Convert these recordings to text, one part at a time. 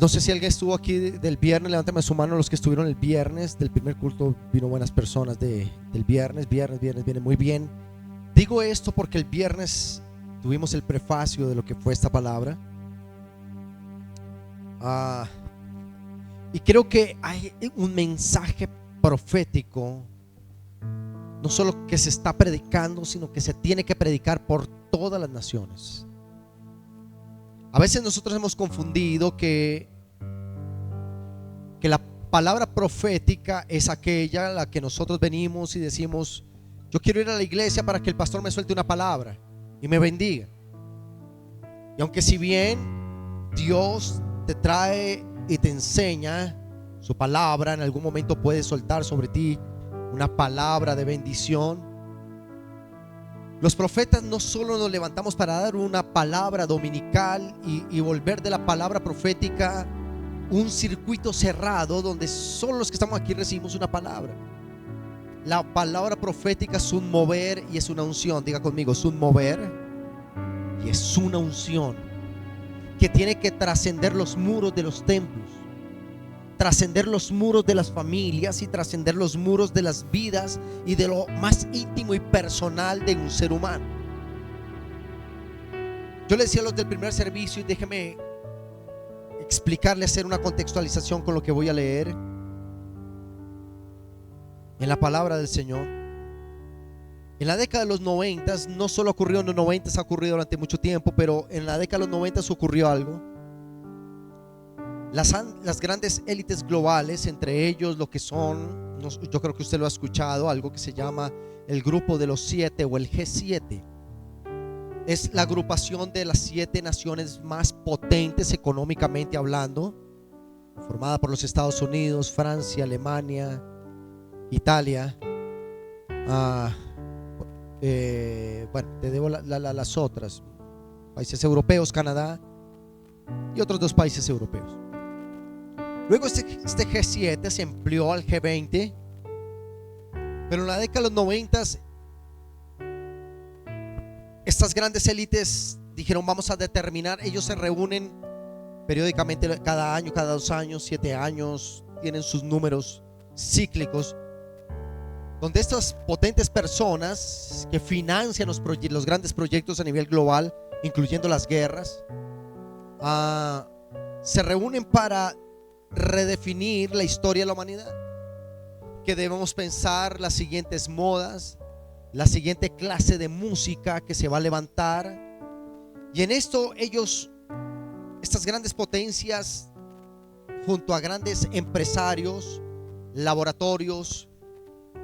No sé si alguien estuvo aquí del viernes, levántame su mano los que estuvieron el viernes del primer culto. Vino buenas personas del viernes, viene muy bien. Digo esto porque el viernes tuvimos el prefacio de lo que fue esta palabra. Y creo que hay un mensaje profético, no solo que se está predicando, sino que se tiene que predicar por todas las naciones. A veces nosotros hemos confundido que la palabra profética es aquella a la que nosotros venimos y decimos: yo quiero ir a la iglesia para que el pastor me suelte una palabra y me bendiga. Y aunque si bien Dios te trae y te enseña su palabra, en algún momento puede soltar sobre ti una palabra de bendición. Los profetas no solo nos levantamos para dar una palabra dominical y volver de la palabra profética un circuito cerrado donde solo los que estamos aquí recibimos una palabra. La palabra profética es un mover y es una unción. Diga conmigo: es un mover y es una unción que tiene que trascender los muros de los templos, trascender los muros de las familias y trascender los muros de las vidas y de lo más íntimo y personal de un ser humano. Yo le decía a los del primer servicio, y déjeme explicarle, hacer una contextualización con lo que voy a leer en la palabra del Señor. En la década de los 90, no solo ocurrió en los 90, ha ocurrido durante mucho tiempo, pero en la década de los 90 ocurrió algo. Las grandes élites globales, entre ellos lo que son, yo creo que usted lo ha escuchado, algo que se llama el Grupo de los 7 o el G7. Es la agrupación de las 7 naciones más potentes económicamente hablando, formada por los Estados Unidos, Francia, Alemania, Italia. Bueno, te debo las otras países europeos, Canadá y otros 2 países europeos. Luego este G7 se amplió al G20, pero en la década de los 90 estas grandes élites dijeron: vamos a determinar. Ellos se reúnen periódicamente, cada año, cada 2 años, 7 años, tienen sus números cíclicos, donde estas potentes personas que financian los grandes proyectos a nivel global, incluyendo las guerras, se reúnen para redefinir la historia de la humanidad, que debemos pensar las siguientes modas, la siguiente clase de música que se va a levantar. Y en esto estas grandes potencias, junto a grandes empresarios, laboratorios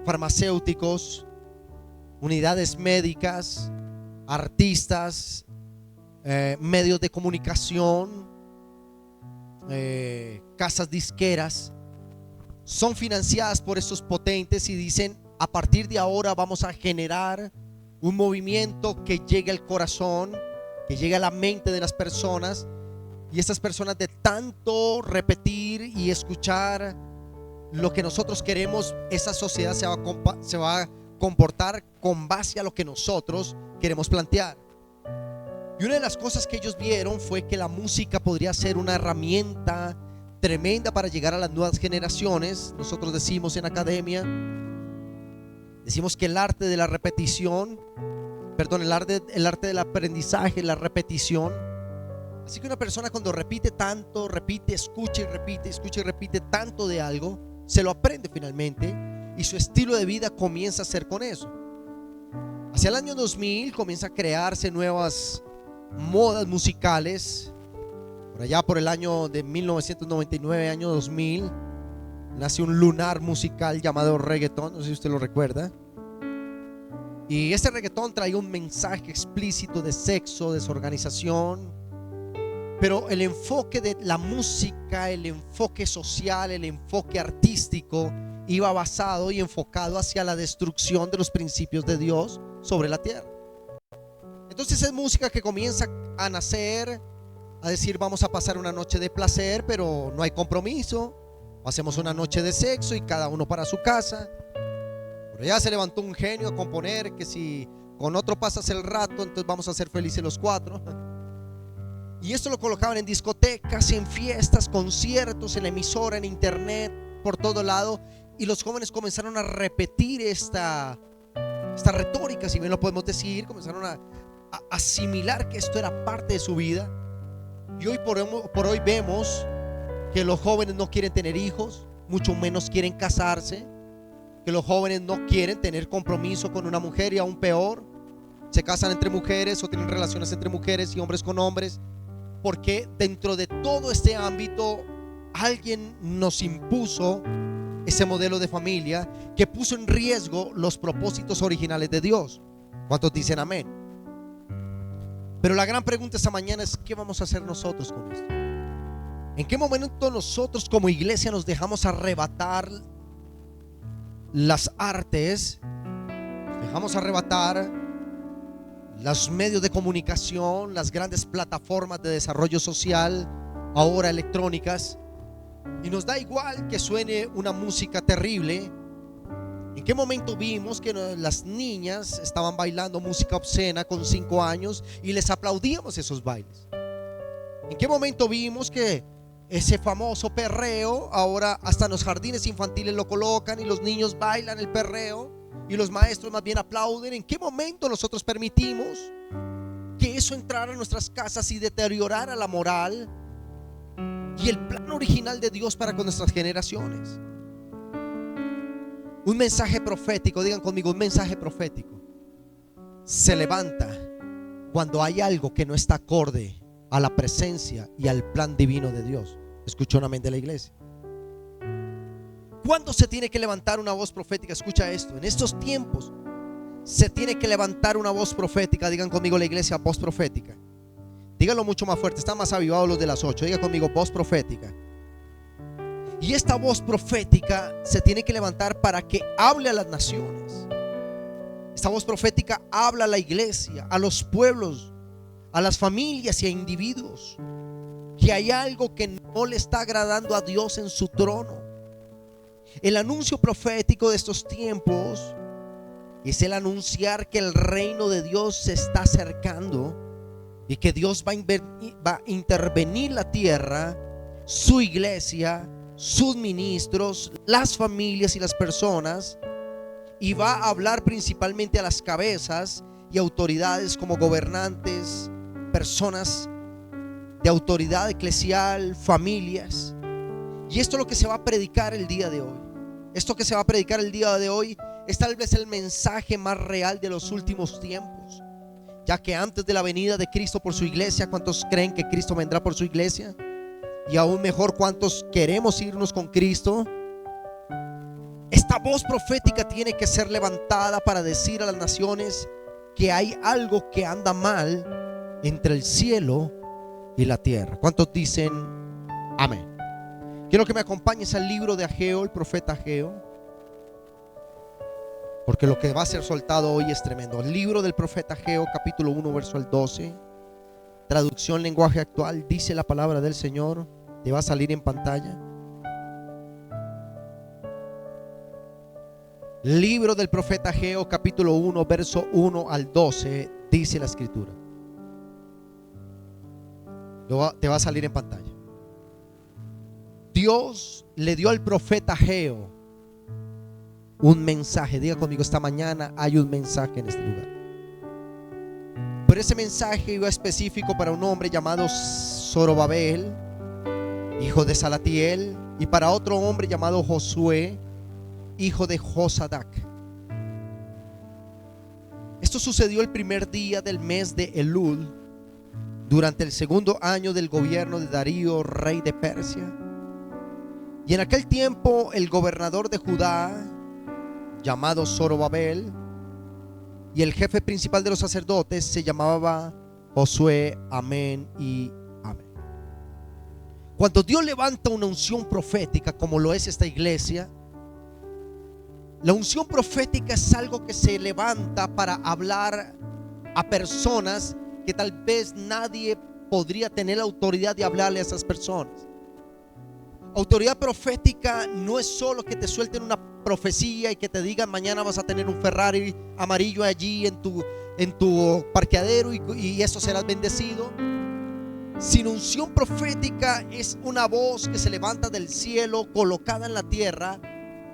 farmacéuticos, unidades médicas, artistas, medios de comunicación, casas disqueras, son financiadas por estos potentes y dicen: a partir de ahora vamos a generar un movimiento que llegue al corazón, que llegue a la mente de las personas, y estas personas, de tanto repetir y escuchar lo que nosotros queremos, esa sociedad se va a comportar con base a lo que nosotros queremos plantear. Y una de las cosas que ellos vieron fue que la música podría ser una herramienta tremenda para llegar a las nuevas generaciones. Nosotros decimos en academia, decimos que el arte de la repetición, el arte del aprendizaje, la repetición. Así que una persona, cuando repite tanto, escucha y repite tanto de algo, se lo aprende finalmente, y su estilo de vida comienza a ser con eso. Hacia el año 2000 comienza a crearse nuevas modas musicales. Por allá por el año de 1999, año 2000, nace un lunar musical llamado reggaetón. No sé si usted lo recuerda. Y este reggaetón traía un mensaje explícito de sexo, desorganización. Pero el enfoque de la música, el enfoque social, el enfoque artístico iba basado y enfocado hacia la destrucción de los principios de Dios sobre la tierra. Entonces es música que comienza a nacer, a decir: vamos a pasar una noche de placer, pero no hay compromiso. Hacemos una noche de sexo y cada uno para su casa. Por allá se levantó un genio a componer que si con otro pasas el rato, entonces vamos a ser felices los 4. Y esto lo colocaban en discotecas, en fiestas, conciertos, en la emisora, en internet, por todo lado. Y los jóvenes comenzaron a repetir esta retórica, si bien lo podemos decir. Comenzaron a asimilar que esto era parte de su vida. Y hoy por hoy vemos que los jóvenes no quieren tener hijos, mucho menos quieren casarse. Que los jóvenes no quieren tener compromiso con una mujer, y aún peor, se casan entre mujeres o tienen relaciones entre mujeres y hombres con hombres, porque dentro de todo este ámbito alguien nos impuso ese modelo de familia que puso en riesgo los propósitos originales de Dios. ¿Cuántos dicen amén? Pero la gran pregunta esta mañana es: ¿qué vamos a hacer nosotros con esto? ¿En qué momento nosotros como iglesia nos dejamos arrebatar las artes, dejamos arrebatar los medios de comunicación, las grandes plataformas de desarrollo social, ahora electrónicas, y nos da igual que suene una música terrible? ¿En qué momento vimos que las niñas estaban bailando música obscena con 5 años y les aplaudíamos esos bailes? ¿En qué momento vimos que ese famoso perreo ahora hasta en los jardines infantiles lo colocan y los niños bailan el perreo y los maestros más bien aplauden? ¿En qué momento nosotros permitimos que eso entrara a nuestras casas y deteriorara la moral y el plan original de Dios para con nuestras generaciones? Un mensaje profético, digan conmigo, un mensaje profético se levanta cuando hay algo que no está acorde a la presencia y al plan divino de Dios. Escucha un amén de la iglesia. ¿Cuándo se tiene que levantar una voz profética? Escucha esto: en estos tiempos se tiene que levantar una voz profética. Digan conmigo, la iglesia, voz profética. Díganlo mucho más fuerte, están más avivados los de las 8. Digan conmigo, voz profética. Y esta voz profética se tiene que levantar para que hable a las naciones. Esta voz profética habla a la iglesia, a los pueblos, a las familias y a individuos, que hay algo que no le está agradando a Dios en su trono. El anuncio profético de estos tiempos es el anunciar que el reino de Dios se está acercando y que Dios va a intervenir la tierra, su iglesia, sus ministros, las familias y las personas, y va a hablar principalmente a las cabezas y autoridades como gobernantes, personas de autoridad eclesial, familias. Y esto es lo que se va a predicar el día de hoy. Esto que se va a predicar el día de hoy es tal vez el mensaje más real de los últimos tiempos, ya que antes de la venida de Cristo por su iglesia, ¿cuántos creen que Cristo vendrá por su iglesia? Y aún mejor, ¿cuántos queremos irnos con Cristo? Esta voz profética tiene que ser levantada para decir a las naciones que hay algo que anda mal entre el cielo y la tierra. ¿Cuántos dicen amén? Quiero que me acompañes al libro de Ageo, el profeta Ageo, porque lo que va a ser soltado hoy es tremendo. El libro del profeta Ageo, capítulo 1, verso al 12, traducción lenguaje actual. Dice la palabra del Señor. Te va a salir en pantalla. Libro del profeta Ageo, capítulo 1, verso 1 al 12, dice la escritura. Te va a salir en pantalla. Dios le dio al profeta Ageo un mensaje. Diga conmigo, esta mañana hay un mensaje en este lugar. Pero ese mensaje iba específico para un hombre llamado Zorobabel, hijo de Salatiel, y para otro hombre llamado Josué, hijo de Josadac. Esto sucedió el primer día del mes de Elul, durante el segundo año del gobierno de Darío, rey de Persia. Y en aquel tiempo el gobernador de Judá, llamado Zorobabel, y el jefe principal de los sacerdotes se llamaba Josué. Amén y amén. Cuando Dios levanta una unción profética, como lo es esta iglesia, la unción profética es algo que se levanta para hablar a personas que tal vez nadie podría tener la autoridad de hablarle a esas personas. Autoridad profética no es solo que te suelten una profecía y que te digan mañana vas a tener un Ferrari amarillo allí en tu parqueadero y eso serás bendecido. Sin unción profética es una voz que se levanta del cielo, colocada en la tierra,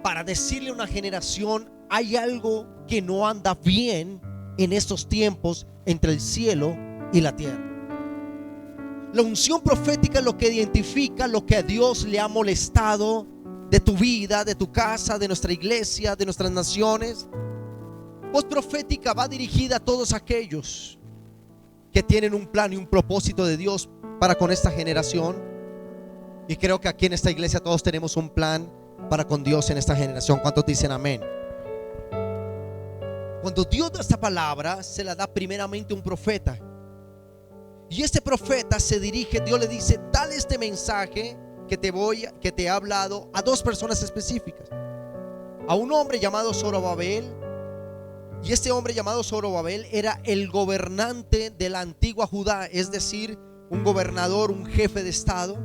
para decirle a una generación: hay algo que no anda bien en estos tiempos entre el cielo y la tierra. La unción profética es lo que identifica lo que a Dios le ha molestado de tu vida, de tu casa, de nuestra iglesia, de nuestras naciones. Voz profética va dirigida a todos aquellos que tienen un plan y un propósito de Dios para con esta generación. Y creo que aquí en esta iglesia todos tenemos un plan para con Dios en esta generación. ¿Cuántos dicen amén? Cuando Dios da esta palabra, se la da primeramente a un profeta. Y este profeta se dirige, Dios le dice: dale este mensaje que te he hablado a dos personas específicas. A un hombre llamado Zorobabel. Y este hombre llamado Zorobabel era el gobernante de la antigua Judá, es decir, un gobernador, un jefe de estado.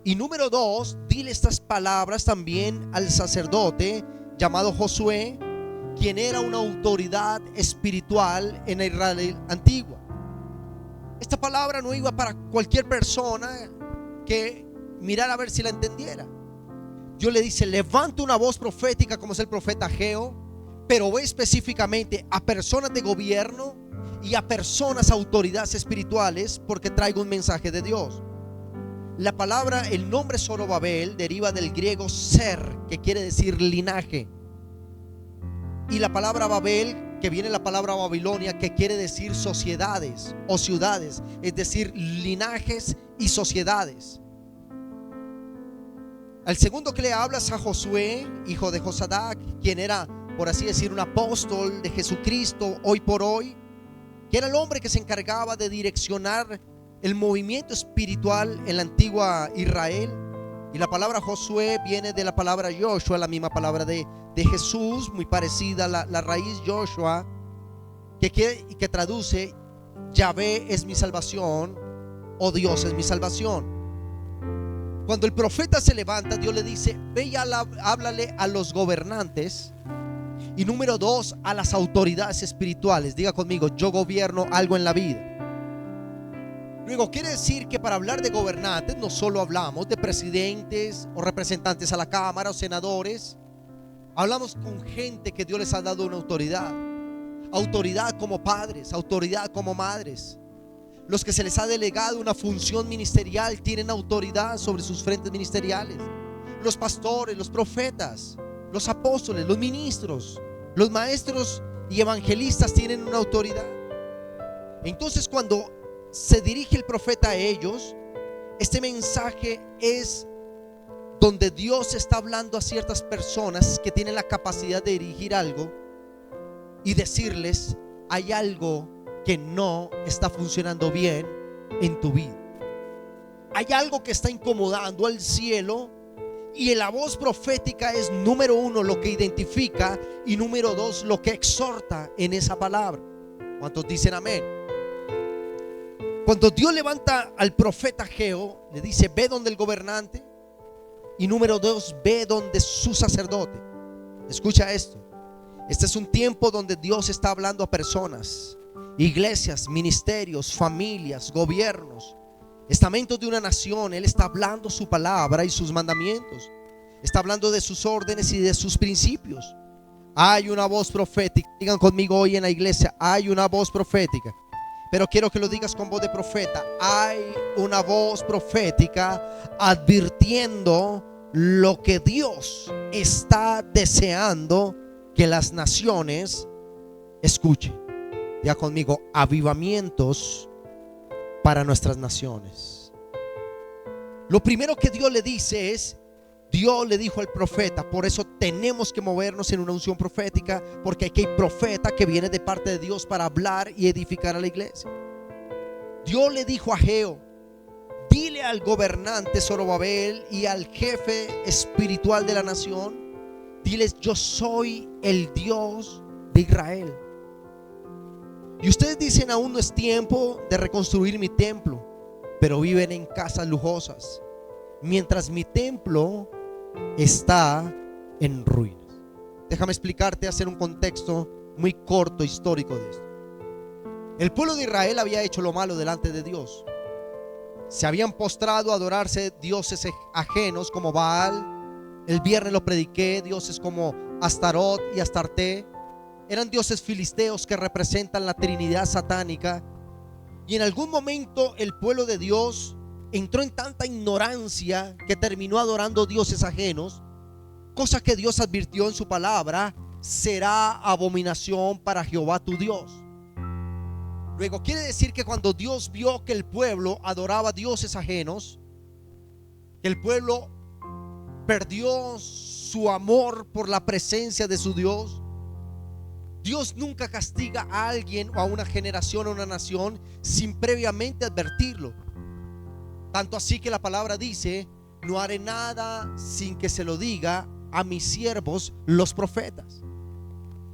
Y número dos, dile estas palabras también al sacerdote llamado Josué, quien era una autoridad espiritual en Israel antigua. Esta palabra no iba para cualquier persona que mirara a ver si la entendiera. Dios le dice: levanta una voz profética como es el profeta Ageo, pero ve específicamente a personas de gobierno y a personas, autoridades espirituales, porque traigo un mensaje de Dios. La palabra, el nombre Zorobabel deriva del griego ser, que quiere decir linaje. Y la palabra Babel, que viene de la palabra Babilonia, que quiere decir sociedades o ciudades, es decir, linajes y sociedades. Al segundo que le hablas a Josué, hijo de Josadac, quien era, por así decir, un apóstol de Jesucristo hoy por hoy, que era el hombre que se encargaba de direccionar el movimiento espiritual en la antigua Israel. Y la palabra Josué viene de la palabra Joshua, la misma palabra de Jesús, muy parecida a la raíz Joshua, que traduce: Yahvé es mi salvación, o Dios es mi salvación. Cuando el profeta se levanta, Dios le dice: ve y háblale a los gobernantes. Y número dos, a las autoridades espirituales. Diga conmigo: yo gobierno algo en la vida. Luego quiere decir que para hablar de gobernantes no solo hablamos de presidentes o representantes a la cámara o senadores. Hablamos con gente que Dios les ha dado una autoridad. Autoridad como padres, autoridad como madres. Los que se les ha delegado una función ministerial tienen autoridad sobre sus frentes ministeriales. Los pastores, los profetas, los apóstoles, los ministros, los maestros y evangelistas tienen una autoridad. Entonces, cuando se dirige el profeta a ellos, este mensaje es donde Dios está hablando a ciertas personas que tienen la capacidad de dirigir algo y decirles: hay algo que no está funcionando bien en tu vida. Hay algo que está incomodando al cielo. Y la voz profética es, número uno, lo que identifica, y número dos, lo que exhorta en esa palabra. ¿Cuántos dicen amén? Cuando Dios levanta al profeta Ageo, le dice: ve donde el gobernante. Y número dos, ve donde su sacerdote. Escucha esto. Este es un tiempo donde Dios está hablando a personas, iglesias, ministerios, familias, gobiernos, estamentos de una nación. Él está hablando su palabra y sus mandamientos. Está hablando de sus órdenes y de sus principios. Hay una voz profética. Digan conmigo hoy en la iglesia: hay una voz profética. Pero quiero que lo digas con voz de profeta. Hay una voz profética advirtiendo lo que Dios está deseando que las naciones escuchen. Ya conmigo: avivamientos para nuestras naciones. Lo primero que Dios le dice es: Dios le dijo al profeta. Por eso tenemos que movernos en una unción profética, porque aquí hay profeta que viene de parte de Dios para hablar y edificar a la iglesia. Dios le dijo a Ageo: dile al gobernante Zorobabel y al jefe espiritual de la nación, diles: yo soy el Dios de Israel. Y ustedes dicen: aún no es tiempo de reconstruir mi templo, pero viven en casas lujosas, mientras mi templo está en ruinas. Déjame explicarte, hacer un contexto muy corto histórico de esto. El pueblo de Israel había hecho lo malo delante de Dios. se habían postrado a adorarse dioses ajenos como Baal. El viernes lo prediqué, dioses como Astarot y Astarte. Eran dioses filisteos que representan la Trinidad satánica. Y en algún momento el pueblo de Dios entró en tanta ignorancia que terminó adorando dioses ajenos, cosa que Dios advirtió en su palabra: será abominación para Jehová tu Dios. Luego quiere decir que cuando Dios vio que el pueblo adoraba dioses ajenos, que el pueblo perdió su amor por la presencia de su Dios, Dios nunca castiga a alguien o a una generación o a una nación sin previamente advertirlo. Tanto así que la palabra dice: no haré nada sin que se lo diga a mis siervos los profetas.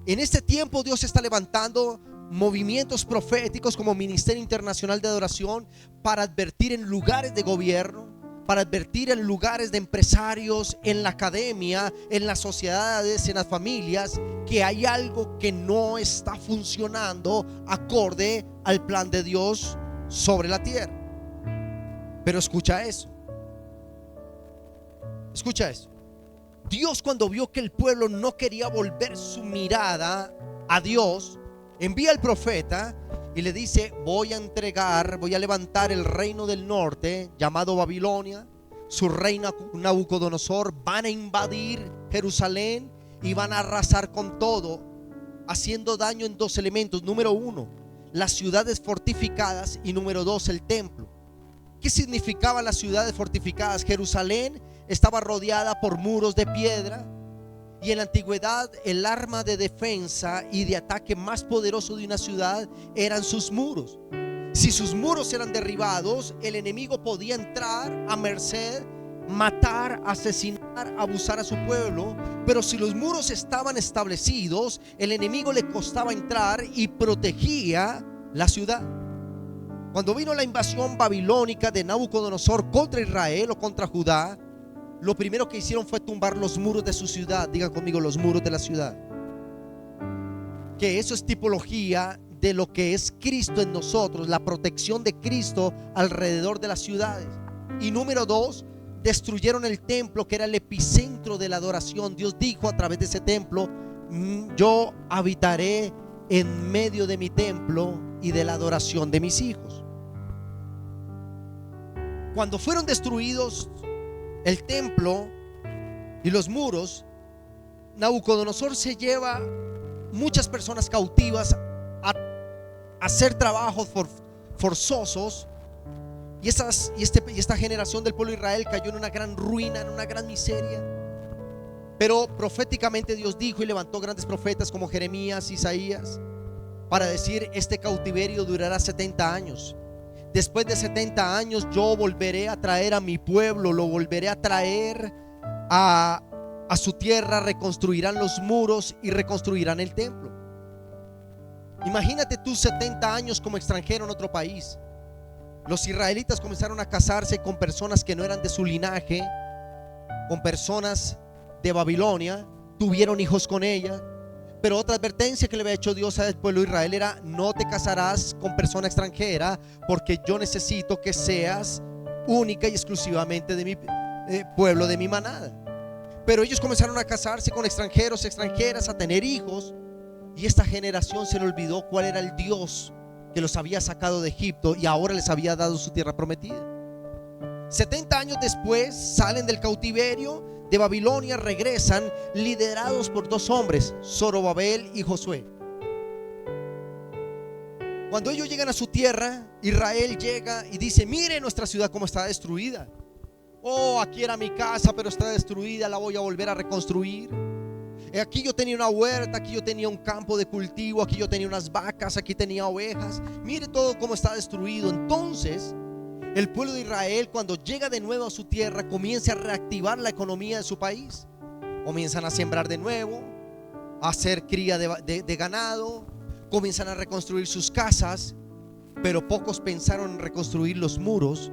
En este tiempo Dios está levantando movimientos proféticos como Ministerio Internacional de Adoración para advertir en lugares de gobierno, para advertir en lugares de empresarios, en la academia, en las sociedades, en las familias, que hay algo que no está funcionando acorde al plan de Dios sobre la tierra. Pero escucha eso. Escucha eso. Dios, cuando vio que el pueblo no quería volver su mirada a Dios, envía al profeta y le dice: voy a levantar el reino del norte llamado Babilonia. Su rey Nabucodonosor van a invadir Jerusalén y van a arrasar con todo, haciendo daño en dos elementos: número uno, las ciudades fortificadas, y número dos, el templo. ¿Qué significaban las ciudades fortificadas? Jerusalén estaba rodeada por muros de piedra, y en la antigüedad el arma de defensa y de ataque más poderoso de una ciudad eran sus muros. Si sus muros eran derribados, el enemigo podía entrar a merced, matar, asesinar, abusar a su pueblo. Pero si los muros estaban establecidos, el enemigo le costaba entrar y protegía la ciudad. Cuando vino la invasión babilónica de Nabucodonosor contra Israel o contra Judá, lo primero que hicieron fue tumbar los muros de su ciudad. Digan conmigo: los muros de la ciudad. Que eso es tipología de lo que es Cristo en nosotros, la protección de Cristo alrededor de las ciudades. Y número dos, destruyeron el templo, que era el epicentro de la adoración. Dios dijo a través de ese templo: yo habitaré en medio de mi templo y de la adoración de mis hijos. Cuando fueron destruidos el templo y los muros, Nabucodonosor se lleva muchas personas cautivas a hacer trabajos forzosos, y esta generación del pueblo de Israel cayó en una gran ruina, en una gran miseria. Pero proféticamente Dios dijo y levantó grandes profetas como Jeremías, Isaías, para decir: este cautiverio durará 70 años. Después de 70 años yo volveré a traer a mi pueblo, lo volveré a traer a su tierra, reconstruirán los muros y reconstruirán el templo. Imagínate tú 70 años como extranjero en otro país. Los israelitas comenzaron a casarse con personas que no eran de su linaje, con personas de Babilonia, tuvieron hijos con ellas. Pero otra advertencia que le había hecho Dios al pueblo de Israel era: no te casarás con persona extranjera, porque yo necesito que seas única y exclusivamente de mi pueblo, de mi manada. Pero ellos comenzaron a casarse con extranjeros, extranjeras, a tener hijos, y esta generación se le olvidó cuál era el Dios que los había sacado de Egipto y ahora les había dado su tierra prometida. 70 años después salen del cautiverio de Babilonia, regresan liderados por dos hombres, Zorobabel y Josué. Cuando ellos llegan a su tierra, Israel llega y dice: mire nuestra ciudad cómo está destruida. Oh, aquí era mi casa, pero está destruida, la voy a volver a reconstruir. Aquí yo tenía una huerta, aquí yo tenía un campo de cultivo, aquí yo tenía unas vacas, aquí tenía ovejas. Mire todo cómo está destruido. Entonces el pueblo de Israel, cuando llega de nuevo a su tierra, comienza a reactivar la economía de su país. Comienzan a sembrar de nuevo, a hacer cría de ganado, comienzan a reconstruir sus casas. Pero pocos pensaron en reconstruir los muros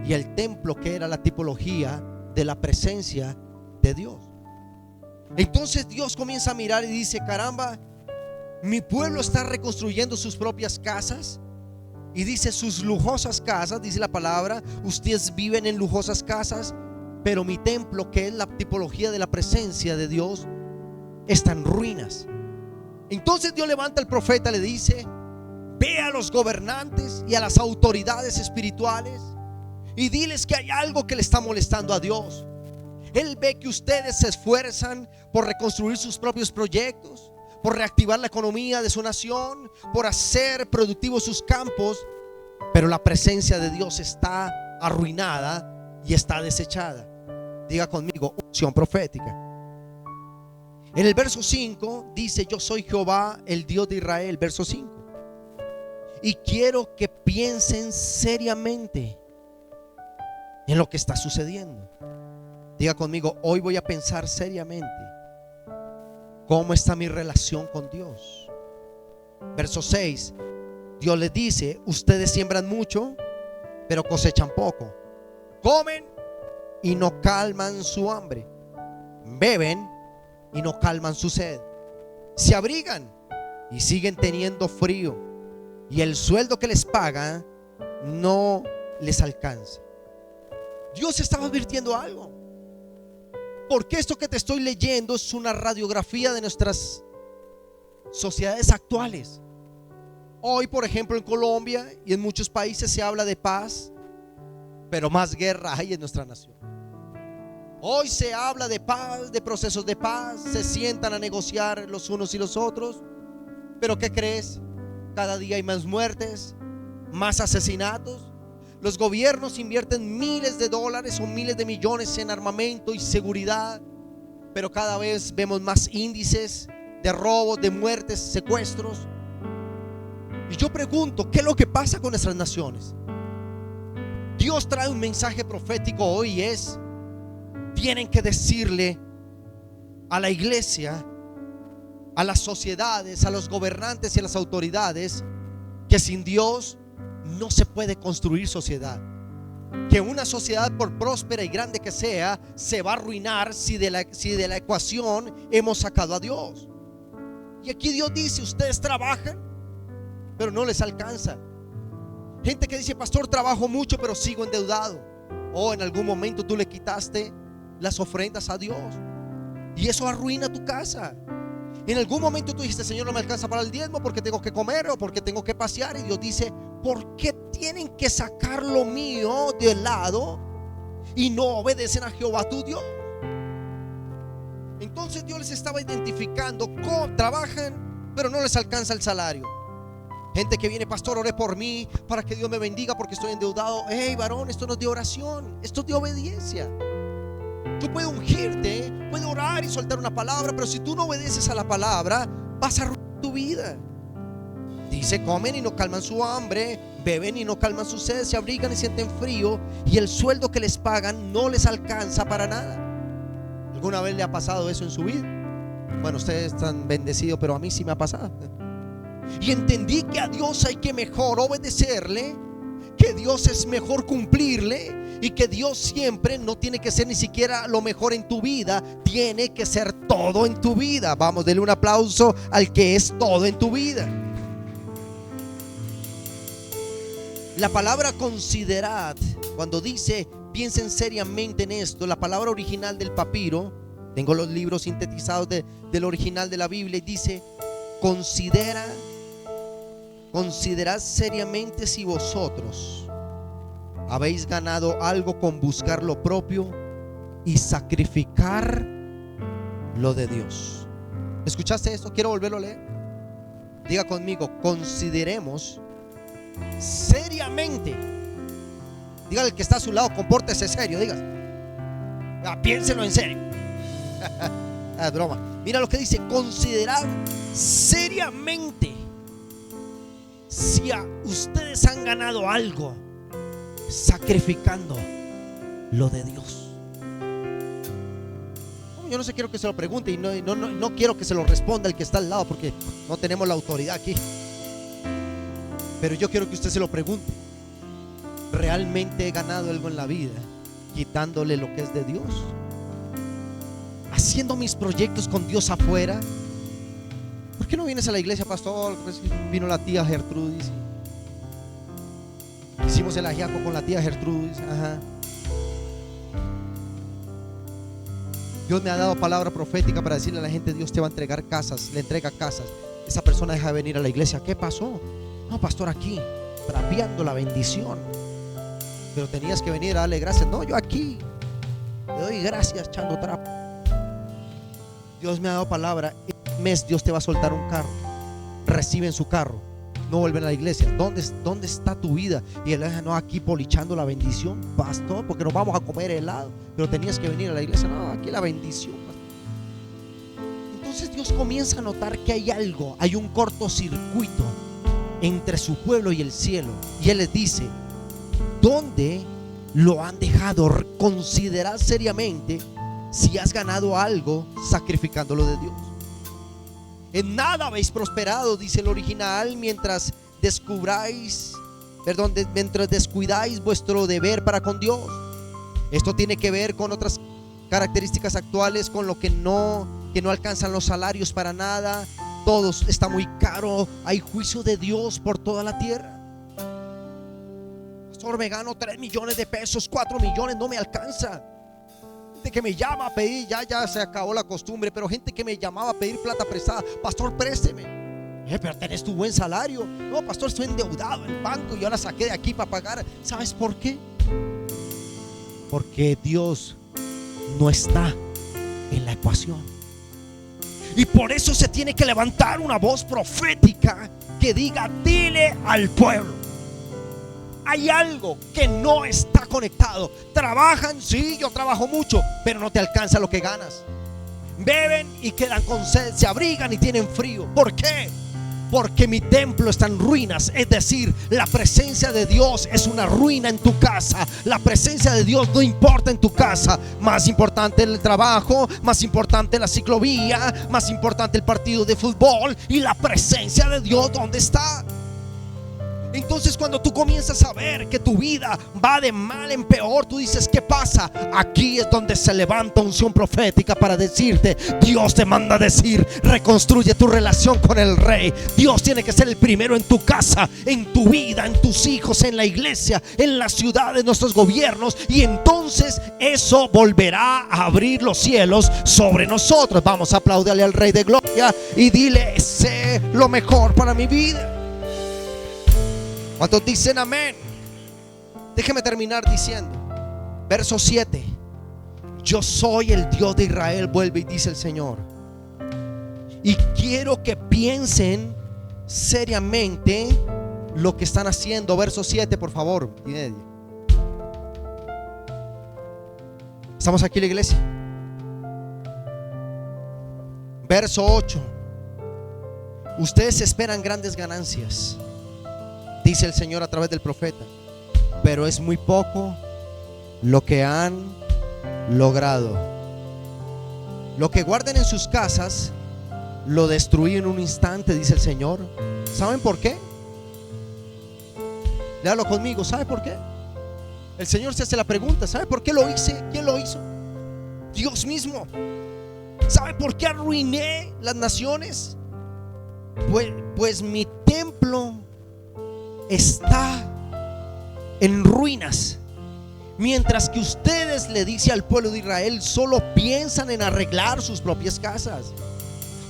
y el templo, que era la tipología de la presencia de Dios. Entonces Dios comienza a mirar y dice: caramba, mi pueblo está reconstruyendo sus propias casas, Y dice sus lujosas casas, dice la palabra, ustedes viven en lujosas casas, pero mi templo, que es la tipología de la presencia de Dios, está en ruinas. Entonces Dios levanta al profeta, le dice: ve a los gobernantes y a las autoridades espirituales y diles que hay algo que le está molestando a Dios. Él ve que ustedes se esfuerzan por reconstruir sus propios proyectos, por reactivar la economía de su nación, por hacer productivos sus campos, pero la presencia de Dios está arruinada y está desechada. Diga conmigo: unción profética. En el verso 5 dice: yo soy Jehová, el Dios de Israel. Verso 5. Y quiero que piensen seriamente en lo que está sucediendo. Diga conmigo: hoy voy a pensar seriamente cómo está mi relación con Dios. Verso 6. Dios les dice: ustedes siembran mucho, pero cosechan poco. Comen y no calman su hambre. Beben y no calman su sed. Se abrigan y siguen teniendo frío, y el sueldo que les pagan no les alcanza. Dios estaba advirtiendo algo, porque esto que te estoy leyendo es una radiografía de nuestras sociedades actuales. Hoy, por ejemplo, en Colombia y en muchos países se habla de paz, pero más guerra hay en nuestra nación. Hoy se habla de paz, de procesos de paz, se sientan a negociar los unos y los otros, pero ¿qué crees? Cada día hay más muertes, más asesinatos. Los gobiernos invierten miles de dólares o miles de millones en armamento y seguridad, pero cada vez vemos más índices de robos, de muertes, secuestros. Y yo pregunto: ¿qué es lo que pasa con nuestras naciones? Dios trae un mensaje profético hoy y es: tienen que decirle a la iglesia, a las sociedades, a los gobernantes y a las autoridades que sin Dios no se puede construir sociedad. Que una sociedad, por próspera y grande que sea, se va a arruinar si de la ecuación hemos sacado a Dios. Y aquí Dios dice: ustedes trabajan, pero no les alcanza. Gente que dice: pastor, trabajo mucho, pero sigo endeudado. O en algún momento tú le quitaste las ofrendas a Dios y eso arruina tu casa. En algún momento tú dijiste: Señor, no me alcanza para el diezmo porque tengo que comer o porque tengo que pasear. Y Dios dice: ¿por qué tienen que sacar lo mío de lado y no obedecen a Jehová tu Dios? Entonces Dios les estaba identificando cómo trabajan, pero no les alcanza el salario. Gente que viene: pastor, ore por mí para que Dios me bendiga porque estoy endeudado. Hey, varón, esto no es de oración, esto es de obediencia. Tú puedes ungirte, puedes orar y soltar una palabra, pero si tú no obedeces a la palabra, vas a arruinar tu vida. Dice: comen y no calman su hambre, beben y no calman su sed, se abrigan y sienten frío, y el sueldo que les pagan no les alcanza para nada. ¿Alguna vez le ha pasado eso en su vida? Bueno, ustedes están bendecidos, pero a mí sí me ha pasado. Y entendí que a Dios hay que mejor obedecerle, que Dios es mejor cumplirle, y que Dios siempre no tiene que ser ni siquiera lo mejor en tu vida, tiene que ser todo en tu vida. Vamos, denle un aplauso al que es todo en tu vida. La palabra considerad, cuando dice piensen seriamente en esto, la palabra original del papiro, tengo los libros sintetizados del original de la Biblia, y dice: considerad seriamente si vosotros habéis ganado algo con buscar lo propio y sacrificar lo de Dios. ¿Escuchaste esto? Quiero volverlo a leer. Diga conmigo: consideremos seriamente. Diga al que está a su lado: compórtese serio. Diga: piénselo en serio. Es broma. Mira lo que dice: considerad seriamente si ustedes han ganado algo sacrificando lo de Dios. Yo no sé, quiero que se lo pregunte y no quiero que se lo responda el que está al lado, porque no tenemos la autoridad aquí. Pero yo quiero que usted se lo pregunte: ¿realmente he ganado algo en la vida quitándole lo que es de Dios? Haciendo mis proyectos con Dios afuera. ¿Por qué no vienes a la iglesia, pastor? Pues vino la tía Gertrudis. Hicimos el ajiaco con la tía Gertrudis. Ajá. Dios me ha dado palabra profética para decirle a la gente: Dios te va a entregar casas, le entrega casas. Esa persona deja de venir a la iglesia. ¿Qué pasó? No, pastor, aquí trapeando la bendición. Pero tenías que venir a darle gracias. No, yo aquí le doy gracias echando trapo. Dios me ha dado palabra. Este mes Dios te va a soltar un carro. Reciben su carro. No vuelven a la iglesia. ¿Dónde está tu vida? Y él dice: no, aquí polichando la bendición, pastor, porque nos vamos a comer helado. Pero tenías que venir a la iglesia. No, aquí la bendición, pastor. Entonces Dios comienza a notar que hay algo, hay un cortocircuito entre su pueblo y el cielo. Y Él les dice: ¿dónde lo han dejado? Considerad seriamente si has ganado algo sacrificándolo de Dios. En nada habéis prosperado, dice el original, mientras descuidáis vuestro deber para con Dios. Esto tiene que ver con otras características actuales, con lo que no alcanzan los salarios para nada. Todo está muy caro. Hay juicio de Dios por toda la tierra. Pastor, me gano 3 millones de pesos, 4 millones, no me alcanza. Gente que me llama a pedir, ya se acabó la costumbre, pero gente que me llamaba a pedir plata prestada: pastor, présteme. Pero tenés tu buen salario. No, pastor, estoy endeudado en el banco y yo la saqué de aquí para pagar. ¿Sabes por qué? Porque Dios no está en la ecuación. Y por eso se tiene que levantar una voz profética que diga: dile al pueblo, hay algo que no está conectado. Trabajan, sí, yo trabajo mucho, pero no te alcanza lo que ganas. Beben y quedan con sed, se abrigan y tienen frío. ¿Por qué? Porque mi templo está en ruinas. Es decir, la presencia de Dios es una ruina en tu casa. La presencia de Dios no importa en tu casa. Más importante el trabajo, más importante la ciclovía, más importante el partido de fútbol. Y la presencia de Dios, ¿dónde está? Entonces, cuando tú comienzas a ver que tu vida va de mal en peor, tú dices: ¿qué pasa? Aquí es donde se levanta unción profética para decirte: Dios te manda a decir: reconstruye tu relación con el Rey. Dios tiene que ser el primero en tu casa, en tu vida, en tus hijos, en la iglesia, en la ciudad, en nuestros gobiernos. Y entonces eso volverá a abrir los cielos sobre nosotros. Vamos a aplaudirle al Rey de Gloria y dile: sé lo mejor para mi vida. ¿Cuántos dicen amén? Déjeme terminar diciendo, verso 7: yo soy el Dios de Israel, vuelve y dice el Señor, y quiero que piensen seriamente lo que están haciendo. Verso 7, por favor. ¿Estamos aquí en la iglesia? Verso 8: ustedes esperan grandes ganancias, dice el Señor a través del profeta, pero es muy poco lo que han logrado. Lo que guarden en sus casas lo destruí en un instante, dice el Señor. ¿Saben por qué? Léalo conmigo. ¿Sabe por qué? El Señor se hace la pregunta: ¿sabe por qué lo hice? ¿Quién lo hizo? Dios mismo. ¿Sabe por qué arruiné las naciones? Pues mi templo está en ruinas. Mientras que ustedes, le dice al pueblo de Israel, solo piensan en arreglar sus propias casas.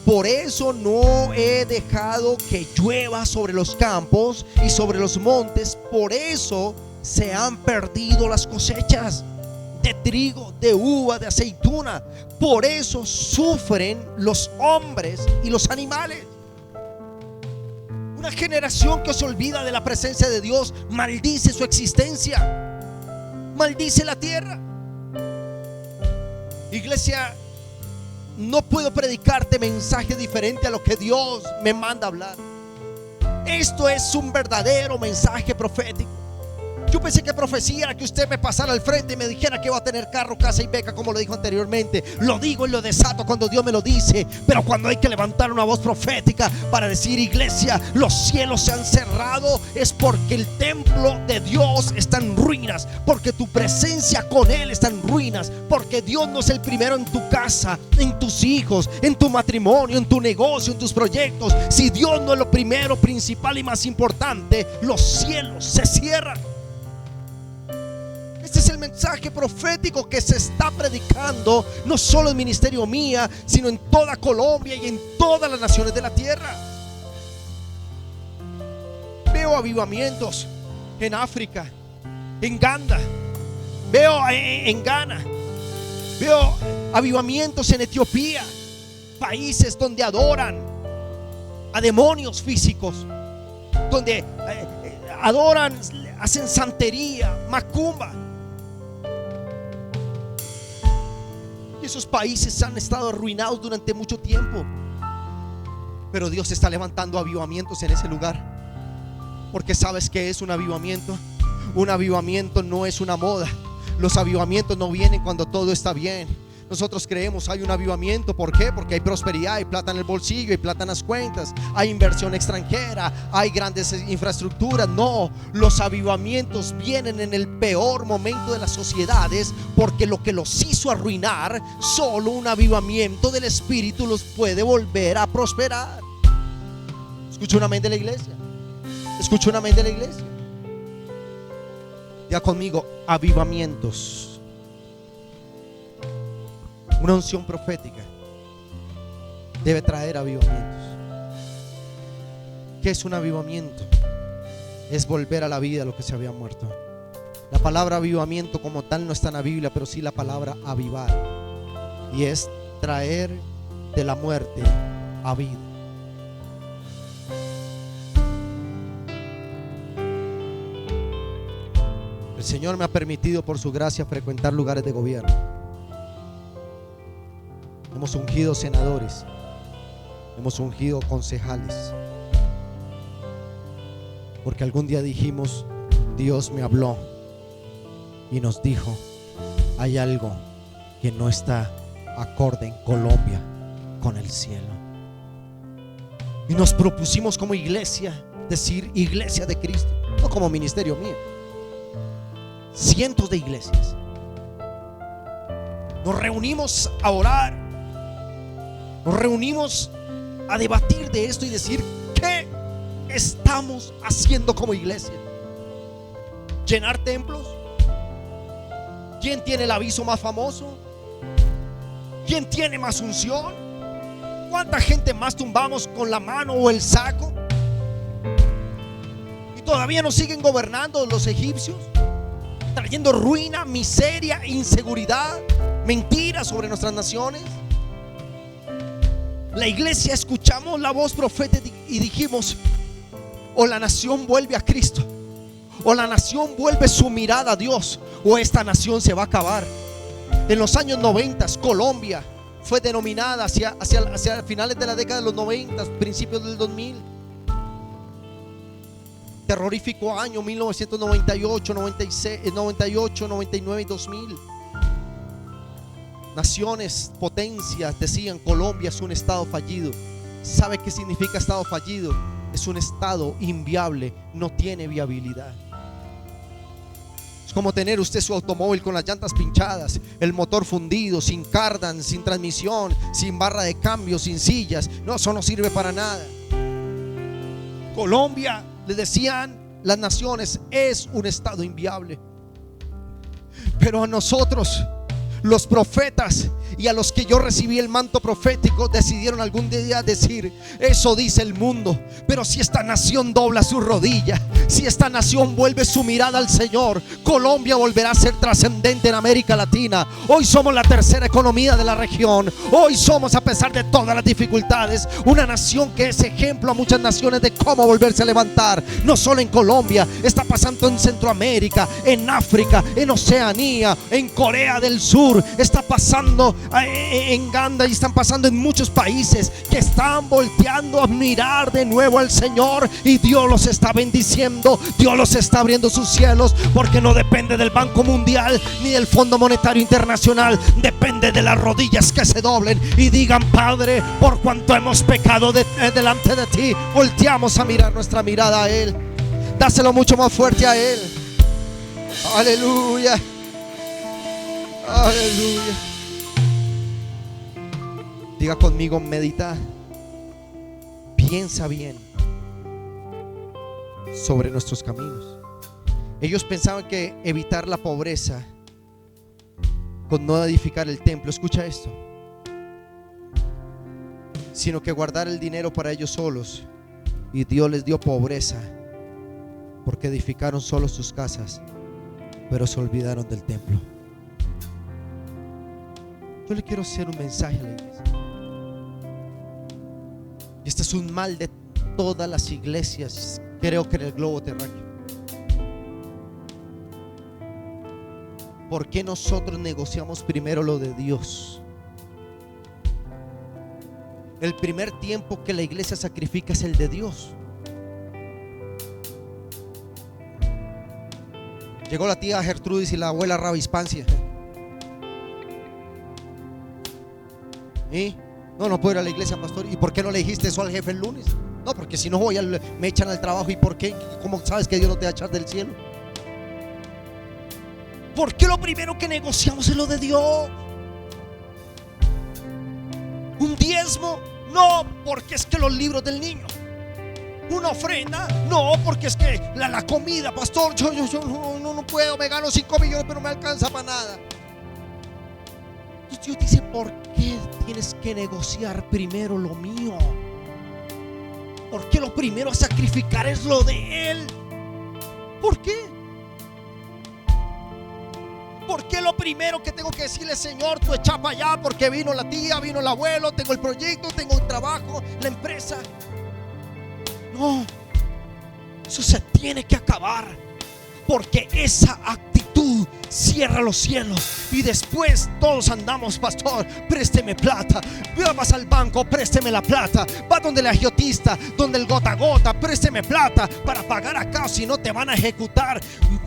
Por eso no he dejado que llueva sobre los campos y sobre los montes. Por eso se han perdido las cosechas de trigo, de uva, de aceituna. Por eso sufren los hombres y los animales. Una generación que se olvida de la presencia de Dios maldice su existencia, maldice la tierra. Iglesia, no puedo predicarte mensaje diferente a lo que Dios me manda hablar. Esto es un verdadero mensaje profético. Yo pensé que profecía era que usted me pasara al frente y me dijera que va a tener carro, casa y beca, como lo dijo anteriormente. Lo digo y lo desato cuando Dios me lo dice. Pero cuando hay que levantar una voz profética para decir: iglesia, los cielos se han cerrado, es porque el templo de Dios está en ruinas, porque tu presencia con Él está en ruinas, porque Dios no es el primero en tu casa, en tus hijos, en tu matrimonio, en tu negocio, en tus proyectos. Si Dios no es lo primero, principal y más importante, los cielos se cierran. el mensaje profético que se está predicando, no solo en Ministerio Mía, sino en toda Colombia y en todas las naciones de la tierra. Veo avivamientos en África, en Uganda, veo en Ghana, veo avivamientos en Etiopía, países donde adoran a demonios físicos, donde adoran, hacen santería, macumba. Y esos países han estado arruinados durante mucho tiempo, pero Dios está levantando avivamientos en ese lugar. Porque ¿sabes qué es un avivamiento? Un avivamiento no es una moda. Los avivamientos no vienen cuando todo está bien. Nosotros creemos hay un avivamiento. ¿Por qué? Porque hay prosperidad, hay plata en el bolsillo, hay plata en las cuentas, hay inversión extranjera, hay grandes infraestructuras. No, los avivamientos vienen en el peor momento de las sociedades, porque lo que los hizo arruinar, solo un avivamiento del Espíritu los puede volver a prosperar. Escucha un amén de la iglesia. Escucha un amén de la iglesia. Ya conmigo, avivamientos. Una unción profética debe traer avivamientos. ¿Qué es un avivamiento? Es volver a la vida lo que se había muerto. La palabra avivamiento como tal no está en la Biblia, pero sí la palabra avivar, y es traer de la muerte a vida. El Señor me ha permitido por su gracia frecuentar lugares de gobierno. Hemos ungido senadores, hemos ungido concejales, porque algún día dijimos: Dios me habló y nos dijo: hay algo que no está acorde en Colombia con el cielo. Y nos propusimos como iglesia decir Iglesia de Cristo, no como Ministerio Mío. Cientos de iglesias nos reunimos a orar, nos reunimos a debatir de esto y decir: ¿qué estamos haciendo como iglesia? ¿Llenar templos? ¿Quién tiene el aviso más famoso? ¿Quién tiene más unción? ¿Cuánta gente más tumbamos con la mano o el saco? Y todavía nos siguen gobernando los egipcios, trayendo ruina, miseria, inseguridad, mentiras sobre nuestras naciones. La iglesia escuchamos la voz profética y dijimos: o la nación vuelve a Cristo, o la nación vuelve su mirada a Dios, o esta nación se va a acabar. En los años 90 Colombia fue denominada hacia finales de la década de los 90, principios del 2000. Terrorífico año 1998, 96, 98, 99 y 2000. Naciones, potencias decían: Colombia es un estado fallido. ¿Sabe qué significa estado fallido? Es un estado inviable, no tiene viabilidad. Es como tener usted su automóvil con las llantas pinchadas, el motor fundido, sin cardan, sin transmisión, sin barra de cambio, sin sillas. No, eso no sirve para nada. Colombia, le decían las naciones, es un estado inviable. Pero a nosotros, los profetas, y a los que yo recibí el manto profético, decidieron algún día decir: eso dice el mundo, pero si esta nación dobla su rodilla, si esta nación vuelve su mirada al Señor, Colombia volverá a ser trascendente en América Latina. Hoy somos la tercera economía de la región. Hoy somos, a pesar de todas las dificultades, una nación que es ejemplo a muchas naciones de cómo volverse a levantar. No solo en Colombia, está pasando en Centroamérica, en África, en Oceanía, en Corea del Sur, está pasando en Uganda, y están pasando en muchos países que están volteando a mirar de nuevo al Señor, y Dios los está bendiciendo. Dios los está abriendo sus cielos, porque no depende del Banco Mundial ni del Fondo Monetario Internacional. Depende de las rodillas que se doblen y digan: Padre, por cuanto hemos pecado delante de ti, volteamos a mirar nuestra mirada a Él. Dáselo mucho más fuerte a Él. Aleluya, aleluya. Diga conmigo: medita, piensa bien sobre nuestros caminos. Ellos pensaban que evitar la pobreza con no edificar el templo, escucha esto, sino que guardar el dinero para ellos solos. Y Dios les dio pobreza porque edificaron solo sus casas, pero se olvidaron del templo. Yo le quiero hacer un mensaje a la iglesia. Y este es un mal de todas las iglesias, creo que en el globo terráqueo. ¿Por qué nosotros negociamos primero lo de Dios? El primer tiempo que la iglesia sacrifica es el de Dios. Llegó la tía Gertrudis y la abuela Rabispancia. ¿Y? No puedo ir a la iglesia, pastor. ¿Y por qué no le dijiste eso al jefe el lunes? No, porque si no me echan al trabajo. ¿Y por qué? ¿Cómo sabes que Dios no te va a echar del cielo? ¿Por qué lo primero que negociamos es lo de Dios? Un diezmo, no, porque es que los libros del niño. Una ofrenda, no, porque es que la comida, pastor, yo no puedo, me gano 5 millones, pero no me alcanza para nada. Entonces Dios dice, ¿por qué tienes que negociar primero lo mío? ¿Por qué lo primero a sacrificar es lo de Él? ¿Por qué? ¿Por qué lo primero que tengo que decirle, Señor, tú echa para allá? Porque vino la tía, vino el abuelo, tengo el proyecto, tengo el trabajo, la empresa. No, eso se tiene que acabar, porque esa actitud cierra los cielos. Y después todos andamos, pastor, présteme plata. Vas al banco, présteme la plata. Va donde el agiotista, donde el gota a gota, présteme plata para pagar acá, o si no te van a ejecutar.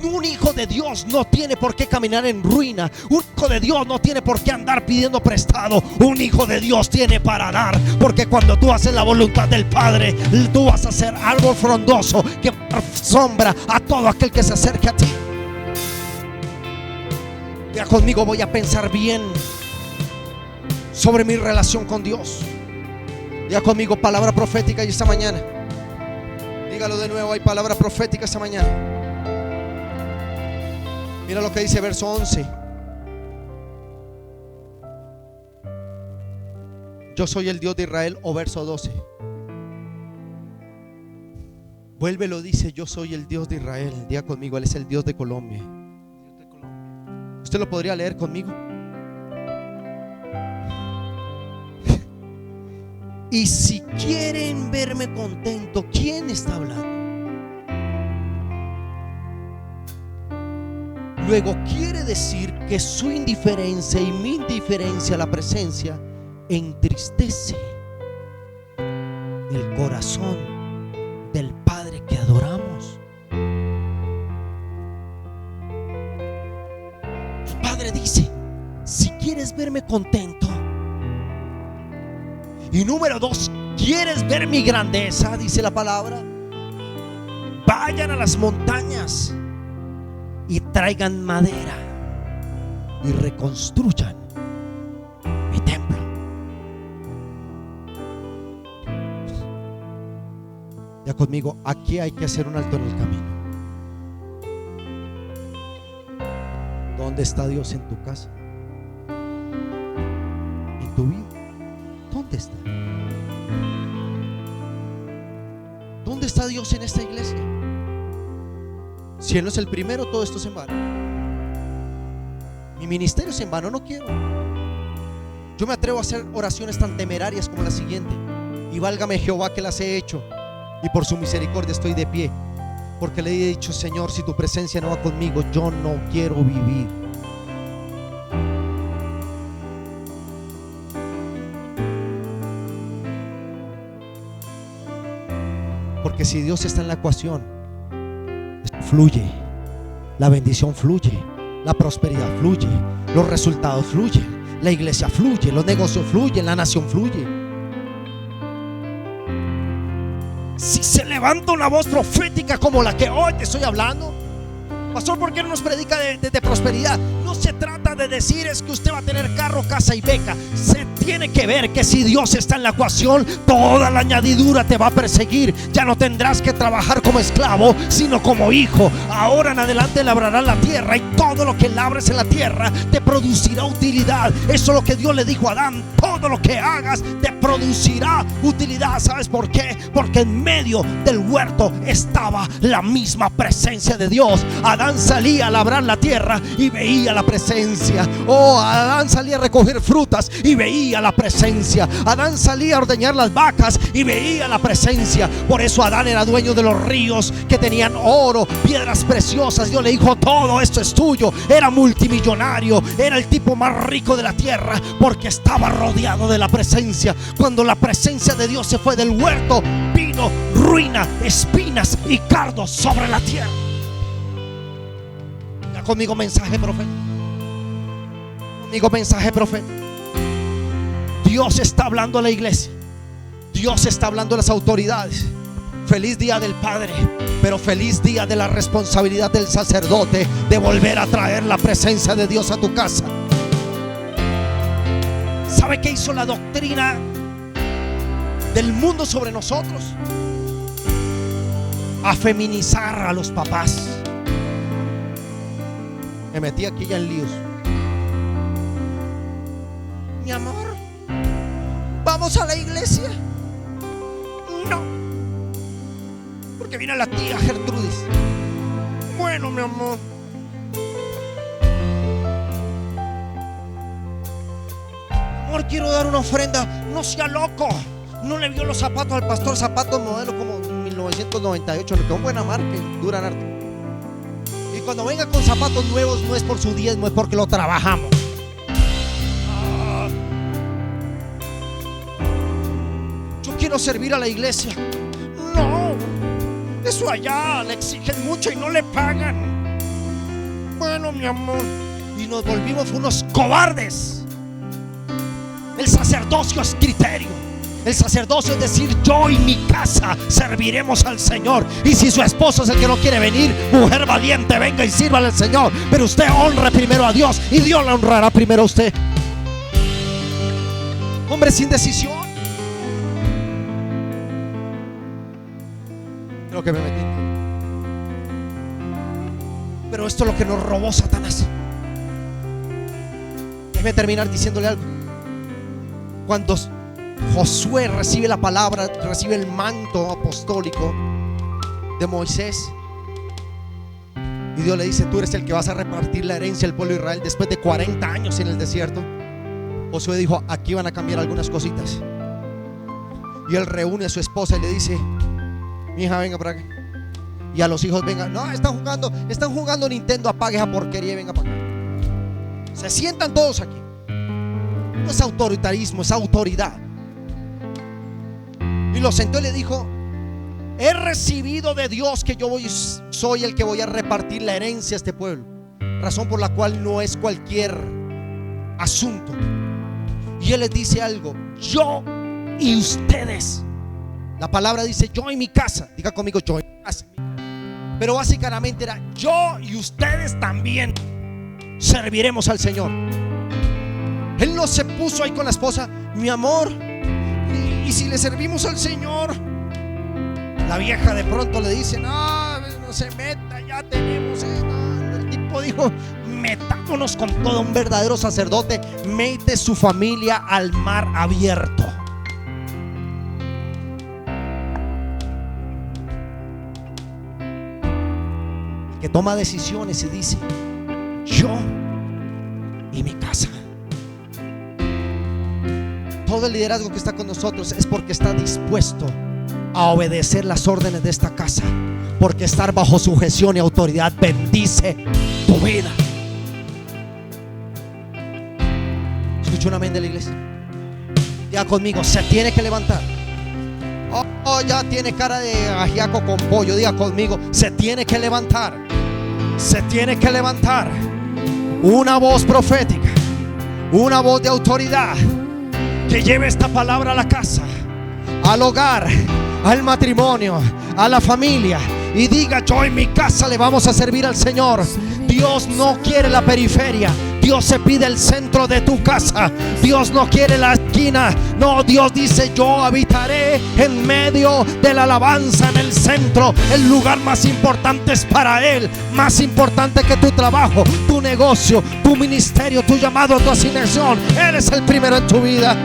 Un hijo de Dios no tiene por qué caminar en ruina. Un hijo de Dios no tiene por qué andar pidiendo prestado. Un hijo de Dios tiene para dar, porque cuando tú haces la voluntad del Padre, tú vas a ser árbol frondoso que sombra a todo aquel que se acerque a ti. Ya conmigo, voy a pensar bien sobre mi relación con Dios. Ya conmigo, palabra profética. Y esta mañana, dígalo de nuevo, hay palabra profética esta mañana. Mira lo que dice verso 11. Yo soy el Dios de Israel. O verso 12. Vuelve, lo dice, yo soy el Dios de Israel. Diga conmigo, Él es el Dios de Colombia. ¿Usted lo podría leer conmigo? Y si quieren verme contento, ¿quién está hablando? Luego quiere decir que su indiferencia y mi indiferencia a la presencia entristece el corazón del Padre que adoramos. Dice, si quieres verme contento, y número 2, quieres ver mi grandeza, dice la palabra, vayan a las montañas y traigan madera y reconstruyan mi templo. Ya conmigo, aquí hay que hacer un alto en el camino. ¿Dónde está Dios en tu casa? ¿En tu vida? ¿Dónde está? ¿Dónde está Dios en esta iglesia? Si Él no es el primero, todo esto es en vano. Mi ministerio es en vano, no quiero. Yo me atrevo a hacer oraciones tan temerarias como la siguiente: y válgame Jehová que las he hecho, y por su misericordia estoy de pie, porque le he dicho, Señor, si tu presencia no va conmigo, yo no quiero vivir. Porque si Dios está en la ecuación, fluye, la bendición fluye, la prosperidad fluye, los resultados fluyen, la iglesia fluye, los negocios fluyen, la nación fluye. Si se levanta una voz profética como la que hoy te estoy hablando, pastor, ¿por qué no nos predica de prosperidad? No se trata de decir es que usted va a tener carro, casa y beca. Se tiene que ver que si Dios está en la ecuación, toda la añadidura te va a perseguir. Ya no tendrás que trabajar como esclavo, sino como hijo. Ahora en adelante labrarás la tierra, y todo lo que labres en la tierra te producirá utilidad. Eso es lo que Dios le dijo a Adán: todo lo que hagas te producirá utilidad. ¿Sabes por qué? Porque en medio del huerto estaba la misma presencia de Dios. Adán salía a labrar la tierra y veía la presencia. Adán salía a recoger frutas y veía la presencia. Adán salía a ordeñar las vacas y veía la presencia. Por eso Adán era dueño de los ríos que tenían oro, piedras preciosas. Dios le dijo: todo esto es tuyo. Era multimillonario, era el tipo más rico de la tierra, porque estaba rodeado de la presencia. Cuando la presencia de Dios se fue del huerto, vino ruina, espinas y cardos sobre la tierra. Ya conmigo mensaje profético. Conmigo mensaje profético. Dios está hablando a la iglesia. Dios está hablando a las autoridades. Feliz día del Padre, pero feliz día de la responsabilidad del sacerdote de volver a traer la presencia de Dios a tu casa. ¿Sabe qué hizo la doctrina del mundo sobre nosotros? A feminizar a los papás. Me metí aquí ya en líos. Mi amor, ¿vamos a la iglesia? No, porque viene la tía Gertrudis. Bueno, mi amor. Amor, quiero dar una ofrenda. No sea loco. No le vio los zapatos al pastor, zapatos modelo como 1998, le quedó buena marca y duran harto. Y cuando venga con zapatos nuevos, no es por su diezmo, es porque lo trabajamos. Yo quiero servir a la iglesia. No, eso allá le exigen mucho y no le pagan. Bueno, mi amor. Y nos volvimos unos cobardes. El sacerdocio es criterio. El sacerdocio es decir: yo y mi casa serviremos al Señor. Y si su esposo es el que no quiere venir, mujer valiente, venga y sírvale al Señor. Pero usted honre primero a Dios y Dios le honrará primero a usted. Hombre sin decisión. Creo que me metí. Pero esto es lo que nos robó Satanás. Déjeme terminar diciéndole algo. Cuando Josué recibe la palabra, recibe el manto apostólico de Moisés, y Dios le dice: tú eres el que vas a repartir la herencia del pueblo de Israel después de 40 años en el desierto. Josué dijo: aquí van a cambiar algunas cositas. Y él reúne a su esposa y le dice: mi hija, venga para acá. Y a los hijos: venga. No, están jugando Nintendo, apague esa porquería y venga para acá. Se sientan todos aquí. No es autoritarismo, es autoridad. Y lo sentó y le dijo: he recibido de Dios que soy el que voy a repartir la herencia a este pueblo, razón por la cual no es cualquier asunto. Y él les dice algo: yo y ustedes. La palabra dice: yo y mi casa. Diga conmigo: yo y mi casa. Pero básicamente era: yo y ustedes también serviremos al Señor. Él no se puso ahí con la esposa: mi amor, y si le servimos al Señor. La vieja de pronto le dice: no se meta, ya tenemos esto. El tipo dijo: metámonos con todo. Un verdadero sacerdote mete su familia al mar abierto. El que toma decisiones y dice: yo y mi casa. Todo el liderazgo que está con nosotros es porque está dispuesto a obedecer las órdenes de esta casa, porque estar bajo sujeción y autoridad bendice tu vida. Escucha un amén de la iglesia. Ya conmigo: se tiene que levantar. Ya tiene cara de ajiaco con pollo. Diga conmigo: se tiene que levantar. Se tiene que levantar una voz profética, una voz de autoridad, que lleve esta palabra a la casa, al hogar, al matrimonio, a la familia, y diga: yo en mi casa le vamos a servir al Señor. Dios no quiere la periferia. Dios se pide el centro de tu casa. Dios no quiere la esquina. No, Dios dice: yo habitaré en medio de la alabanza, en el centro. El lugar más importante es para Él. Más importante que tu trabajo, tu negocio, tu ministerio, tu llamado, tu asignación. Él es el primero en tu vida.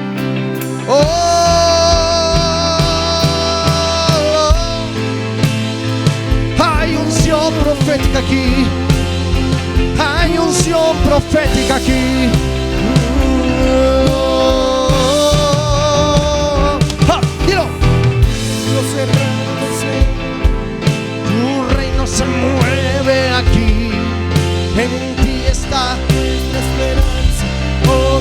Hay unción profética aquí. Hay unción profética aquí. Dilo. Tu reino se mueve aquí. En ti está nuestra esperanza. Oh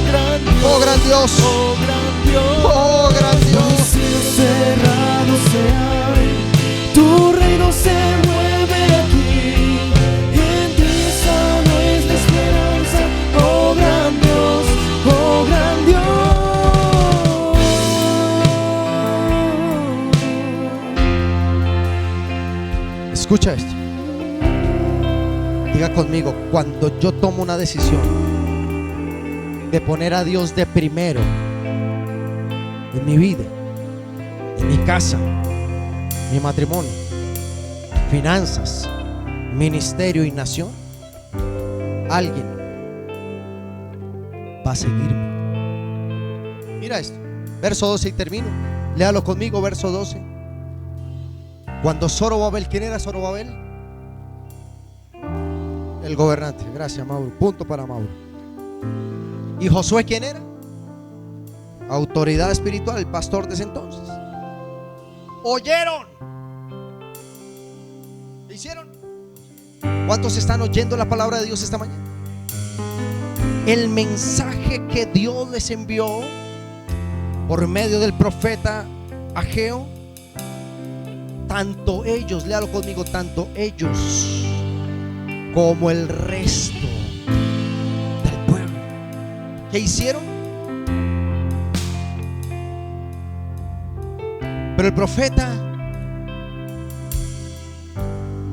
gran Dios, oh gran Dios, oh gran Dios, oh gran Dios. Los cielos cerrados se abren. Tu reino se mueve aquí. En ti está nuestra esperanza. Oh gran Dios, oh gran Dios. Escucha esto. Diga conmigo: cuando yo tomo una decisión de poner a Dios de primero en mi vida, en mi casa, mi matrimonio, finanzas, ministerio y nación, alguien va a seguirme. Mira esto, verso 12 y termino. Léalo conmigo, verso 12. Cuando Zorobabel, ¿quién era Zorobabel? El gobernante. Gracias, Mauro. Punto para Mauro. ¿Y Josué quién era? Autoridad espiritual, el pastor de ese entonces. ¿Oyeron? ¿Qué hicieron? ¿Cuántos están oyendo la palabra de Dios esta mañana? El mensaje que Dios les envió por medio del profeta Ageo, tanto ellos, léalo conmigo, tanto ellos como el resto del pueblo, ¿qué hicieron? Pero el profeta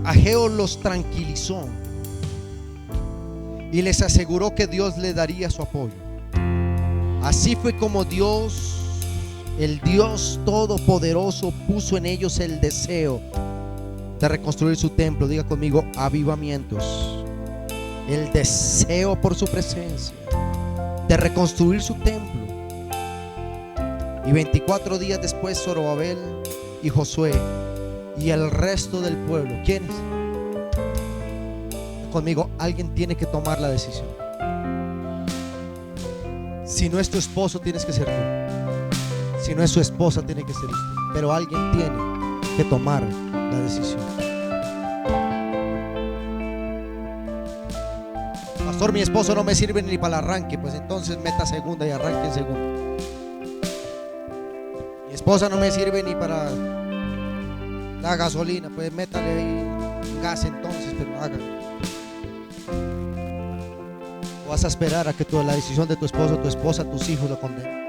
Ageo los tranquilizó y les aseguró que Dios le daría su apoyo. Así fue como Dios, el Dios Todopoderoso, puso en ellos el deseo de reconstruir su templo. Diga conmigo: avivamientos. El deseo por su presencia, de reconstruir su templo. Y 24 días después, Zorobabel y Josué y el resto del pueblo, ¿quiénes? Conmigo, alguien tiene que tomar la decisión. Si no es tu esposo, tienes que ser tú. Si no es su esposa, tiene que ser usted. Pero alguien tiene que tomar la decisión. Pastor, mi esposo no me sirve ni para el arranque. Pues entonces meta segunda y arranque en segunda. Mi esposa no me sirve ni para la gasolina. Pues métale ahí gas entonces, pero hágalo. O vas a esperar a que la decisión de tu esposo, tu esposa, tus hijos lo condenen.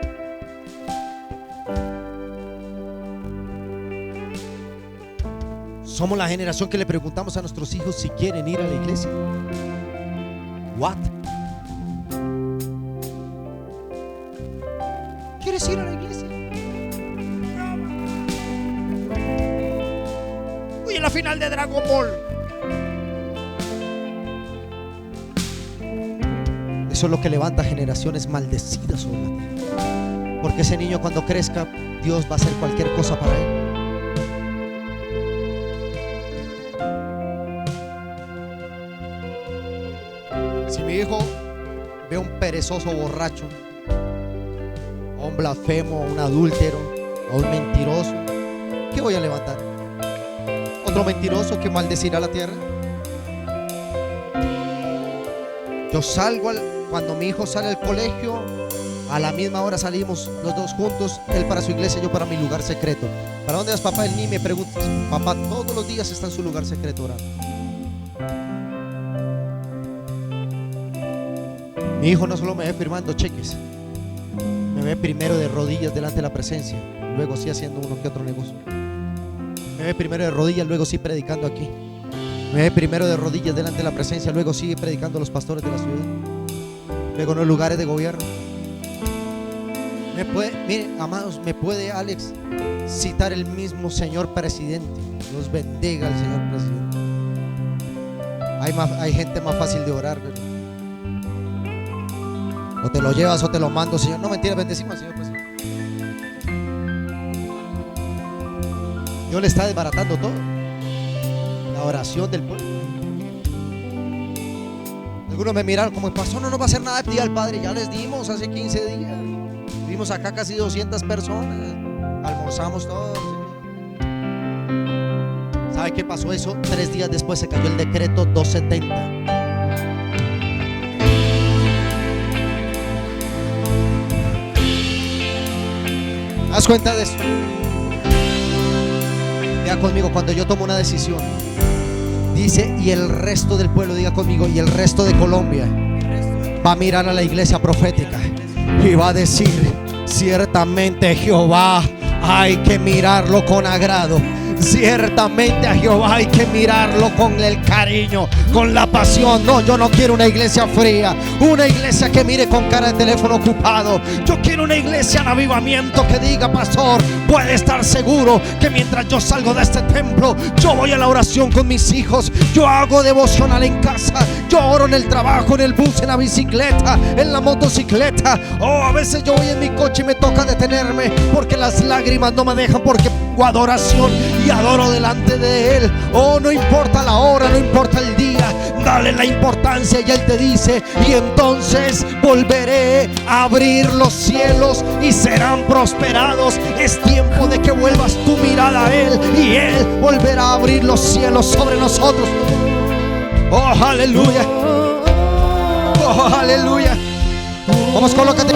Somos la generación que le preguntamos a nuestros hijos si quieren ir a la iglesia. What? ¿Quieres ir a la iglesia? Uy, en la final de Dragon Ball. Eso es lo que levanta generaciones maldecidas sobre la tierra. Porque ese niño, cuando crezca, Dios va a hacer cualquier cosa para él. Si mi hijo ve a un perezoso borracho, a un blasfemo, a un adúltero, a un mentiroso, ¿qué voy a levantar? ¿Otro mentiroso que maldecirá la tierra? Yo salgo cuando mi hijo sale al colegio, a la misma hora salimos los dos juntos, él para su iglesia, yo para mi lugar secreto. ¿Para dónde vas, papá? Él ni me pregunta. Papá todos los días está en su lugar secreto orando. Mi hijo no solo me ve firmando cheques, me ve primero de rodillas delante de la presencia, luego sí haciendo uno que otro negocio. Me ve primero de rodillas, luego sí predicando aquí. Me ve primero de rodillas delante de la presencia, luego sigue predicando a los pastores de la ciudad. Luego en los lugares de gobierno. Mire, amados, me puede Alex citar el mismo señor presidente. Dios bendiga al señor presidente. Hay gente más fácil de orar, ¿verdad? O te lo llevas o te lo mando, Señor. No, mentira, bendecimos al señor presidente. Dios le está desbaratando todo. La oración del pueblo. Algunos me miraron como: el pastor no nos va a hacer nada de pedir al Padre. Ya les dimos hace 15 días. Vimos acá casi 200 personas. Almorzamos todos. ¿Sabe qué pasó eso? 3 días después se cayó el decreto 270. ¿Haz cuenta de eso? Diga conmigo, cuando yo tomo una decisión, dice, y el resto del pueblo, diga conmigo, y el resto de Colombia va a mirar a la iglesia profética y va a decir: ciertamente Jehová hay que mirarlo con agrado. Ciertamente a Jehová hay que mirarlo con el cariño, con la pasión. No, yo no quiero una iglesia fría, una iglesia que mire con cara de teléfono ocupado. Yo quiero una iglesia en avivamiento que diga: pastor, puede estar seguro que mientras yo salgo de este templo, yo voy a la oración con mis hijos, yo hago devocional en casa, yo oro en el trabajo, en el bus, en la bicicleta, en la motocicleta. Oh, a veces yo voy en mi coche y me toca detenerme porque las lágrimas no me dejan, porque hago adoración y adoro delante de Él. Oh, no importa la hora, no importa el día, dale la importancia. Y Él te dice: y entonces volveré a abrir los cielos y serán prosperados. Es tiempo de que vuelvas tu mirada a Él y Él volverá a abrir los cielos sobre nosotros. Oh, aleluya. Oh, aleluya. Vamos, colócate.